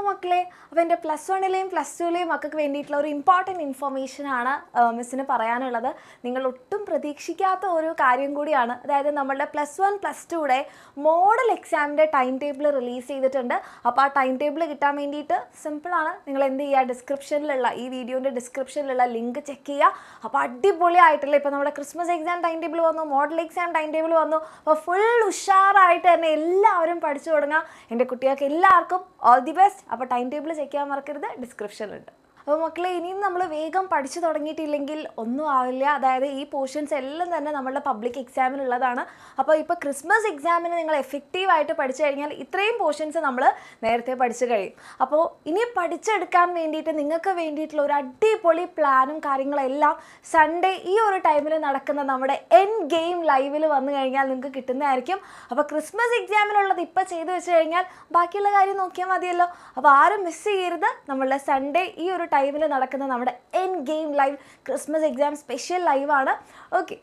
മക്കളെ, അപ്പോൾ എൻ്റെ +1ലെയും +2ലെയും മക്കൾക്ക് വേണ്ടിയിട്ടുള്ള ഒരു ഇമ്പോർട്ടൻറ്റ് ഇൻഫർമേഷനാണ് മിസ്സിന് പറയാനുള്ളത്. നിങ്ങൾ ഒട്ടും പ്രതീക്ഷിക്കാത്ത ഒരു കാര്യം കൂടിയാണ്. അതായത് നമ്മളുടെ +1 +2യുടെ മോഡൽ എക്സാമിൻ്റെ ടൈം ടേബിൾ റിലീസ് ചെയ്തിട്ടുണ്ട്. അപ്പോൾ ആ ടൈം ടേബിൾ കിട്ടാൻ വേണ്ടിയിട്ട് സിമ്പിളാണ്. നിങ്ങൾ എന്ത് ചെയ്യുക, ഡിസ്ക്രിപ്ഷനിലുള്ള ഈ വീഡിയോൻ്റെ ഡിസ്ക്രിപ്ഷനിലുള്ള ലിങ്ക് ചെക്ക് ചെയ്യുക. അപ്പോൾ അടിപൊളിയായിട്ടുള്ള ഇപ്പോൾ നമ്മുടെ ക്രിസ്മസ് എക്സാം ടൈം ടേബിൾ വന്നു, മോഡൽ എക്സാം ടൈം ടേബിൾ വന്നു. അപ്പോൾ ഫുൾ ഉഷാറായിട്ട് തന്നെ എല്ലാവരും പഠിച്ചു തുടങ്ങുക. എൻ്റെ കുട്ടികൾക്ക് എല്ലാവർക്കും ഓൾ ദി ബെസ്റ്റ്. അപ്പോൾ ടൈം ടേബിൾ ചെക്ക് ചെയ്യാൻ മറക്കരുത്, ഡിസ്ക്രിപ്ഷനിലുണ്ട്. അപ്പോൾ മക്കളെ, ഇനിയും നമ്മൾ വേഗം പഠിച്ചു തുടങ്ങിയിട്ടില്ലെങ്കിൽ ഒന്നും ആവില്ല. അതായത് ഈ പോർഷൻസ് എല്ലാം തന്നെ നമ്മളുടെ പബ്ലിക് എക്സാമിനുള്ളതാണ്. അപ്പോൾ ഇപ്പോൾ ക്രിസ്മസ് എക്സാമിന് നിങ്ങൾ എഫക്റ്റീവായിട്ട് പഠിച്ചു കഴിഞ്ഞാൽ ഇത്രയും പോർഷൻസ് നമ്മൾ നേരത്തെ പഠിച്ചു കഴിയും. അപ്പോൾ ഇനി പഠിച്ചെടുക്കാൻ വേണ്ടിയിട്ട് നിങ്ങൾക്ക് വേണ്ടിയിട്ടുള്ള ഒരു അടിപൊളി പ്ലാനും കാര്യങ്ങളെല്ലാം സൺഡേ ഈ ഒരു ടൈമിൽ നടക്കുന്ന നമ്മുടെ എൻ ഗെയിം ലൈവിൽ വന്നു കഴിഞ്ഞാൽ നിങ്ങൾക്ക് കിട്ടുന്നതായിരിക്കും. അപ്പോൾ ക്രിസ്മസ് എക്സാമിനുള്ളത് ഇപ്പോൾ ചെയ്ത് വെച്ച് കഴിഞ്ഞാൽ ബാക്കിയുള്ള കാര്യം നോക്കിയാൽ മതിയല്ലോ. അപ്പോൾ ആരും മിസ് ചെയ്യരുത്. നമ്മളുടെ സൺഡേ ഈ ഒരു ടൈമിൽ നടക്കുന്ന നമ്മുടെ എൻ game live Christmas exam special ലൈവാണ്. ഓക്കെ.